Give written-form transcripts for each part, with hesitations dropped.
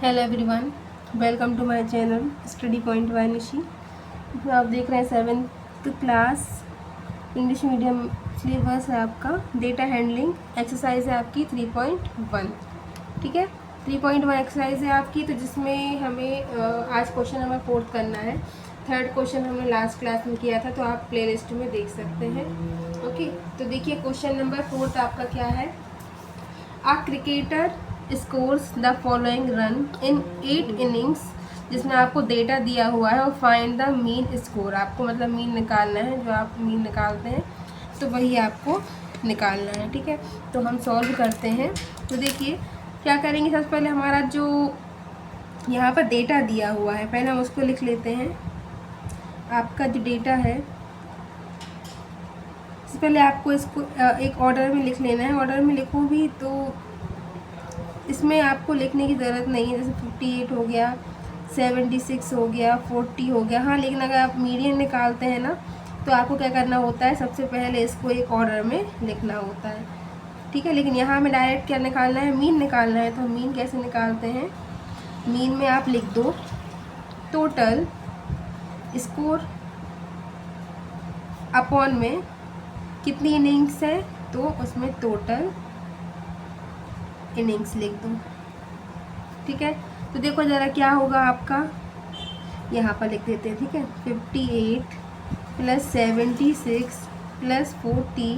Hello everyone, welcome to my channel study point by Nishi. इसमें आप देख रहे हैं 7th class English medium syllabus है आपका। डेटा हैंडलिंग एक्सरसाइज है आपकी 3.1। ठीक है, 3.1 एक्सरसाइज है आपकी, तो जिसमें हमें आज क्वेश्चन नंबर 4 करना है। थर्ड क्वेश्चन हमने लास्ट क्लास में किया था, तो आप प्ले लिस्ट में देख सकते हैं। ओके, तो देखिए क्वेश्चन नंबर 4 आपका क्या है। A cricketer scores the following run in 8 innings, जिसमें आपको डेटा दिया हुआ है और फाइंड द मीन स्कोर। आपको मतलब मीन निकालना है, जो आप मीन निकालते हैं तो वही आपको निकालना है। ठीक है, तो हम सॉल्व करते हैं। तो देखिए क्या करेंगे, सबसे पहले हमारा जो यहाँ पर डेटा दिया हुआ है पहले हम उसको लिख लेते हैं। आपका जो डेटा है सबसे पहले आपको इसको एक ऑर्डर में लिख लेना है। ऑर्डर में लिखूँ भी तो इसमें आपको लिखने की ज़रूरत नहीं है, जैसे 58 हो गया, 76 हो गया, 40 हो गया। हाँ, लेकिन अगर आप मीडियन निकालते हैं ना तो आपको क्या करना होता है, सबसे पहले इसको एक ऑर्डर में लिखना होता है। ठीक है, लेकिन यहाँ हमें डायरेक्ट क्या निकालना है, मीन निकालना है। तो हम मीन कैसे निकालते हैं, मीन में आप लिख दो टोटल स्कोर अपॉन में कितनी इनिंग्स है, तो उसमें टोटल इनिंग्स लिख दो। ठीक है, तो देखो ज़रा क्या होगा आपका, यहाँ पर लिख देते हैं। ठीक है, 58 + 76 + 40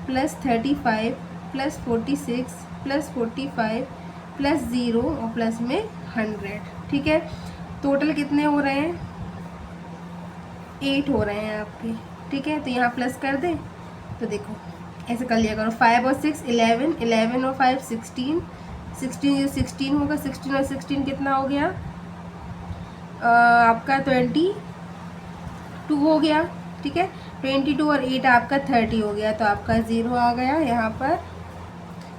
+ 35 + 46 + 45 + 0 और प्लस में 100। ठीक है, टोटल कितने हो रहे हैं, 8 हो रहे हैं आपके। ठीक है, तो यहाँ प्लस कर दें। तो देखो ऐसे कर लिया करो, 5 और 6 11, 11 और 5 16, 16 16 होगा, 16 और 16 कितना हो गया आपका 22 हो गया। ठीक है, 22 और 8 आपका 30 हो गया, तो आपका 0 आ गया यहाँ पर।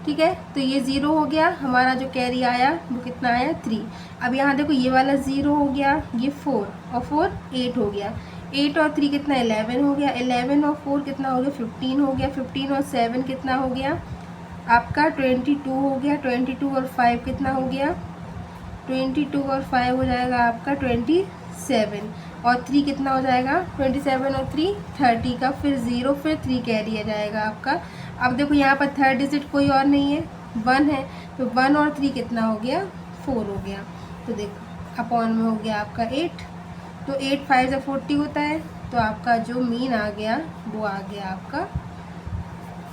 ठीक है, तो ये 0 हो गया, हमारा जो कैरी आया वो कितना आया 3। अब यहाँ देखो ये वाला 0 हो गया, ये 4 और 4 8 हो गया, 8 और 3 कितना 11 हो गया, 11 और 4 कितना हो गया 15 हो गया, 15 और 7 कितना हो गया आपका 22 हो गया, 22 और 5 कितना हो गया 22 और 5 हो जाएगा आपका 27 और 3 कितना हो जाएगा 27 और 3 30 का, फिर 0 फिर 3 कैरी आ जाएगा आपका। अब देखो यहाँ पर थर्ड डिजिट कोई और नहीं है, 1 है, तो 1 और 3 कितना हो गया 4 हो गया। तो देखो अपॉन में हो गया आपका 8, तो 8 5 40 होता है, तो आपका जो मीन आ गया वो आ गया आपका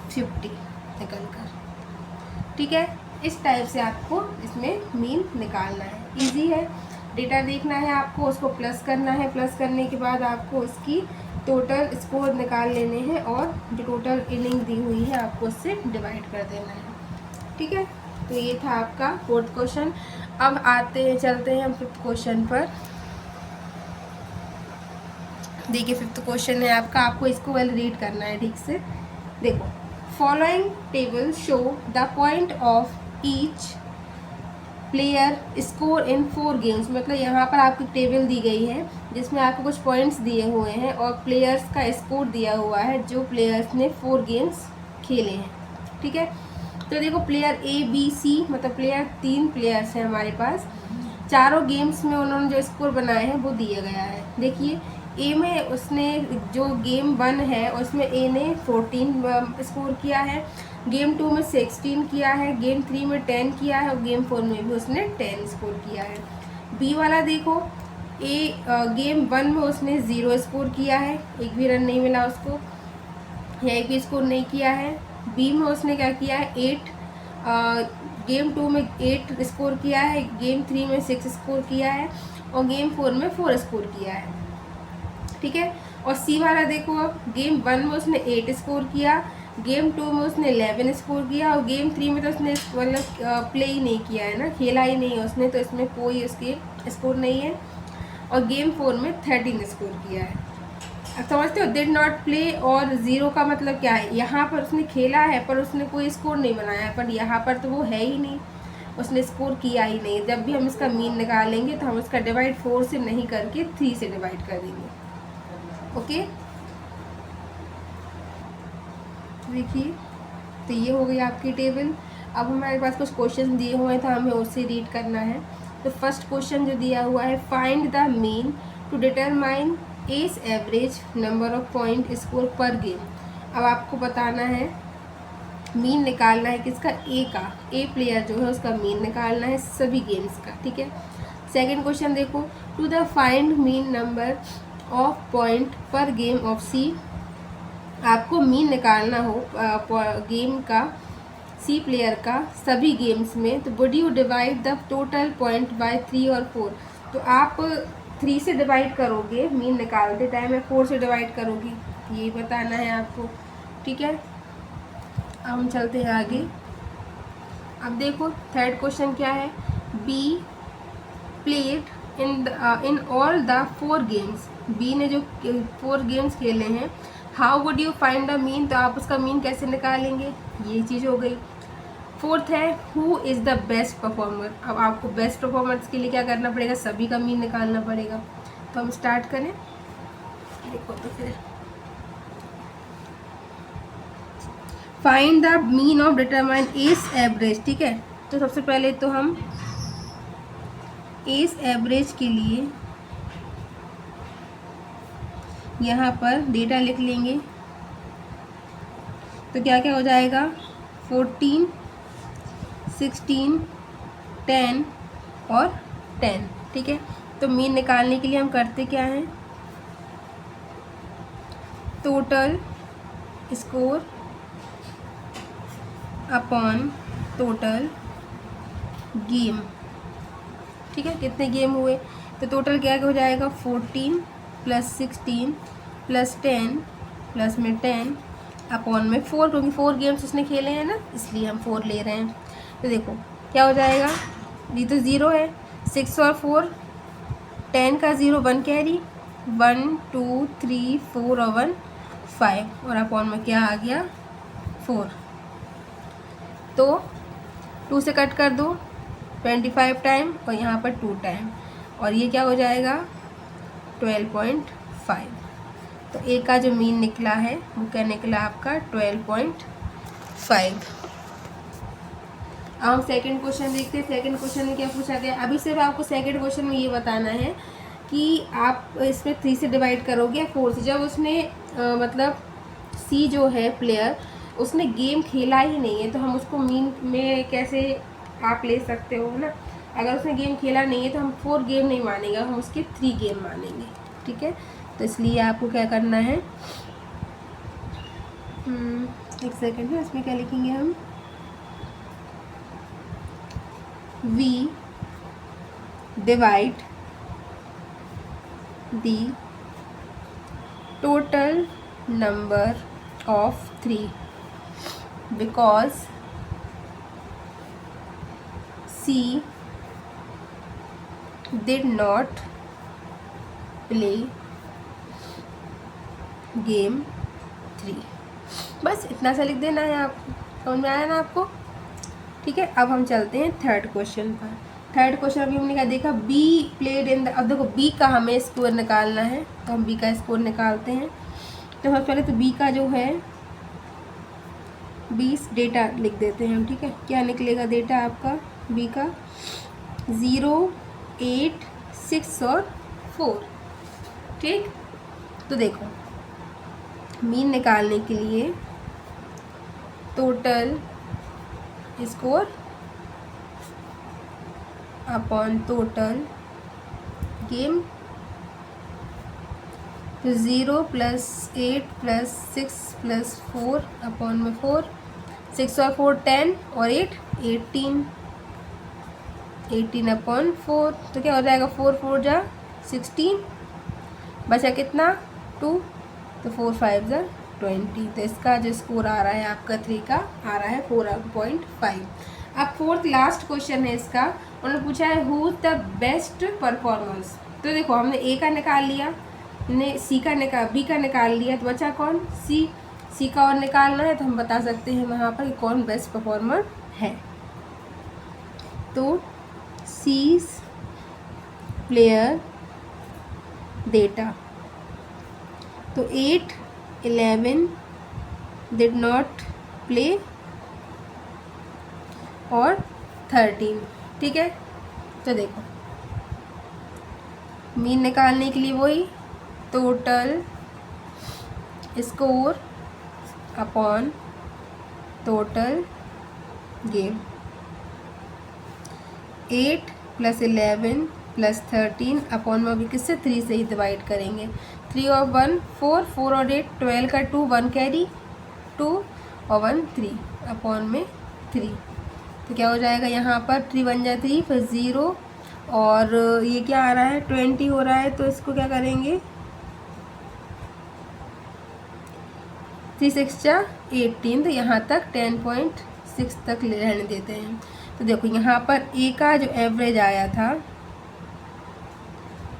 50 निकल कर। ठीक है, इस टाइप से आपको इसमें मीन निकालना है। इजी है, डेटा देखना है आपको, उसको प्लस करना है, प्लस करने के बाद आपको उसकी टोटल स्कोर निकाल लेने हैं और जो टोटल इनिंग दी हुई है आपको उससे डिवाइड कर देना है। ठीक है, तो ये था आपका 4th क्वेश्चन। अब चलते हैं हम 5th क्वेश्चन पर। देखिए 5th क्वेश्चन है आपका, आपको इसको वेल रीड करना है ठीक से। देखो, following table show the point of each player score in 4 games. मतलब यहाँ पर आपकी टेबल दी गई है जिसमें आपको कुछ पॉइंट्स दिए हुए हैं और प्लेयर्स का स्कोर दिया हुआ है जो प्लेयर्स ने 4 गेम्स खेले हैं। ठीक है, तो देखो प्लेयर A B C, मतलब प्लेयर 3 प्लेयर्स हैं हमारे पास, चारों गेम्स में उन्होंने जो स्कोर बनाए हैं वो दिया गया है। देखिए ए में उसने जो गेम 1 है उसमें ए ने 14 स्कोर किया है, गेम 2 में 16 किया है, गेम 3 में 10 किया है और गेम 4 में भी उसने 10 स्कोर किया है। बी वाला देखो, ए गेम 1 में उसने 0 स्कोर किया है, एक भी रन नहीं मिला उसको, या एक भी स्कोर नहीं किया है। बी में उसने क्या किया है 8, गेम 2 में 8 स्कोर किया है, गेम 3 में 6 स्कोर किया है और गेम 4 में 4 स्कोर किया है। ठीक है, और सी वाला देखो, अब गेम 1 में उसने 8 स्कोर किया, गेम 2 में उसने 11 स्कोर किया और गेम 3 में तो उसने मतलब प्ले ही नहीं किया है ना, खेला ही नहीं है उसने, तो इसमें कोई उसके स्कोर नहीं है। और गेम 4 में 13 स्कोर किया है। अब समझते हो, डिड नॉट प्ले और 0 का मतलब क्या है, यहाँ पर उसने खेला है पर उसने कोई स्कोर नहीं बनाया है, पर यहाँ पर तो वो है ही नहीं, उसने स्कोर किया ही नहीं। जब भी हम इसका मीन निकालेंगे तो हम इसका डिवाइड 4 से नहीं करके 3 से डिवाइड कर देंगे। ओके, देखिए तो ये हो गई आपकी टेबल। अब हमारे पास कुछ क्वेश्चन दिए हुए हैं तो हमें उससे रीड करना है। तो फर्स्ट क्वेश्चन जो दिया हुआ है, find the mean to determine as average number of point score per game. अब आपको बताना है, मीन निकालना है किसका, ए का, ए प्लेयर जो है उसका मीन निकालना है सभी गेम्स का, ठीक है। सेकंड क्वेश्चन देखो, to the find mean number of point per game of C. आपको मीन निकालना हो गेम का, सी प्लेयर का सभी गेम्स में, तो would you divide the total point by 3 और 4। तो आप 3 से डिवाइड करोगे मीन निकालते टाइम, या 4 से डिवाइड करोगी, यही बताना है आपको, ठीक है। अब हम चलते हैं आगे। अब देखो थर्ड क्वेश्चन क्या है, B played in all the 4 games. B ने जो 4 गेम्स खेले हैं, how would you find the mean, तो आप उसका मीन कैसे निकालेंगे, ये चीज़ हो गई। फोर्थ है, who is the best performer. अब आपको बेस्ट परफॉर्मेंस के लिए क्या करना पड़ेगा, सभी का मीन निकालना पड़ेगा। तो हम स्टार्ट करें, देखो तो फिर find the mean of determine as average, ठीक है। तो सबसे पहले तो हम एज एवरेज के लिए यहाँ पर डेटा लिख लेंगे। तो क्या क्या हो जाएगा, 14, 16, 10 और 10, ठीक है। तो मीन निकालने के लिए हम करते क्या हैं, total score upon total game, ठीक है। कितने गेम हुए, तो टोटल क्या हो जाएगा, 14 + 16 + 10 प्लस में 10 अपॉन में 4, क्योंकि 4 गेम्स उसने खेले हैं ना, इसलिए हम 4 ले रहे हैं। तो देखो क्या हो जाएगा, ये तो 0 है, 6 और 4, 10 का 0, 1 कैरी, 1 2 3 4 और 1 5, और अपॉन में क्या आ गया, 4। तो 2 से कट कर दो, 25 टाइम, और यहाँ पर 2 टाइम, और ये क्या हो जाएगा, 12.5। तो ए का जो मीन निकला है वो क्या निकला आपका, 12.5। अब हम सेकंड क्वेश्चन देखते हैं। सेकंड क्वेश्चन में क्या पूछा गया, अभी सिर्फ आपको सेकंड क्वेश्चन में ये बताना है कि आप इसमें 3 से डिवाइड करोगे या 4 से। जब उसने मतलब सी जो है प्लेयर, उसने गेम खेला ही नहीं है, तो हम उसको मीन में कैसे आप ले सकते हो ना। अगर उसने गेम खेला नहीं है तो हम 4 गेम नहीं मानेंगे, हम उसके 3 गेम मानेंगे, ठीक है। तो इसलिए आपको क्या करना है, एक सेकेंड है, इसमें क्या लिखेंगे हम, we divide the total number of 3 because C did not play game 3। बस इतना सा लिख देना है, आप समझ में आया ना आपको, ठीक है। अब हम चलते हैं थर्ड क्वेश्चन पर। थर्ड क्वेश्चन अभी हमने क्या देखा, बी प्लेड इन द, अब देखो बी का हमें स्कोर निकालना है, तो हम बी का स्कोर निकालते हैं। तो सबसे पहले तो बी का जो है 20 डेटा लिख देते हैं हम, ठीक है। क्या निकलेगा डेटा आपका बी का, 0 8 6 और 4, ठीक। तो देखो मीन निकालने के लिए total score upon total game, तो 0 + 8 + 6 + 4 अपॉन में 4, 6 और 4 10 और 8 18, 18 अपॉन 4। तो क्या हो जाएगा, 4 4 जा 16, बचा कितना 2, तो 4 5 जा 20। तो इसका जो स्कोर आ रहा है आपका 3 का आ रहा है 4.5। अब फोर्थ लास्ट क्वेश्चन है इसका, उन्होंने पूछा है हु द बेस्ट परफॉर्मेंस। तो देखो हमने ए का निकाल लिया, ने सी का बी का निकाल लिया, तो बचा कौन, सी का और निकालना है। तो हम बता सकते हैं वहाँ पर कौन बेस्ट परफॉर्मर है। तो सी प्लेयर डेटा, तो 8 11 डिड नॉट प्ले और 13, ठीक है। तो देखो मीन निकालने के लिए वही total score upon total game. 8 + 11 + 13 upon में अभी किससे 3 से ही डिवाइड करेंगे। 3 और 1 4, 4 और 8 12 का 2, 1 कैरी 2 और 1 3 अपॉन में 3। तो क्या हो जाएगा यहाँ पर 3 बन जाए 3, फिर 0 और ये क्या आ रहा है 20 हो रहा है, तो इसको क्या करेंगे 3 6 जा 18, तो यहाँ तक 10.6 तक रहने देते हैं। तो देखो यहाँ पर ए का जो एवरेज आया था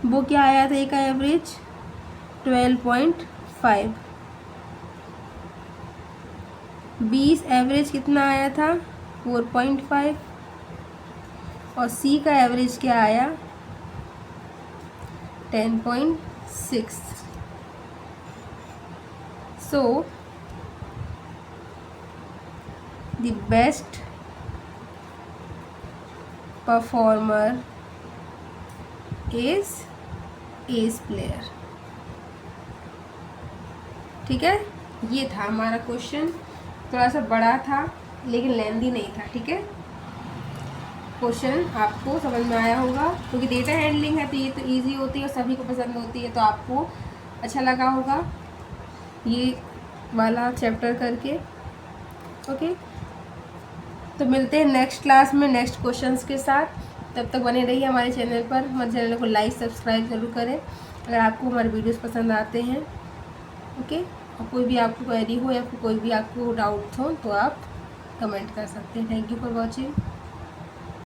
वो क्या आया था, ए का एवरेज 12.5। 20 एवरेज कितना आया था 4.5 और सी का एवरेज क्या आया 10.6। So the best performer is S player. ठीक है, ये था हमारा क्वेश्चन। थोड़ा सा बड़ा था लेकिन लेंदी नहीं था। ठीक है, क्वेश्चन आपको समझ में आया होगा, क्योंकि डेटा हैंडलिंग है तो ये तो इजी होती है और सभी को पसंद होती है, तो आपको अच्छा लगा होगा ये वाला चैप्टर करके। ओके, तो मिलते हैं नेक्स्ट क्लास में नेक्स्ट क्वेश्चंस के साथ। तब तक बने रहिए हमारे चैनल पर। हमारे चैनल को लाइक सब्सक्राइब जरूर करें अगर आपको हमारे वीडियोस पसंद आते हैं। ओके, और कोई भी आपको क्वेरी हो या कोई भी आपको डाउट हो तो आप कमेंट कर सकते हैं। Thank you for watching.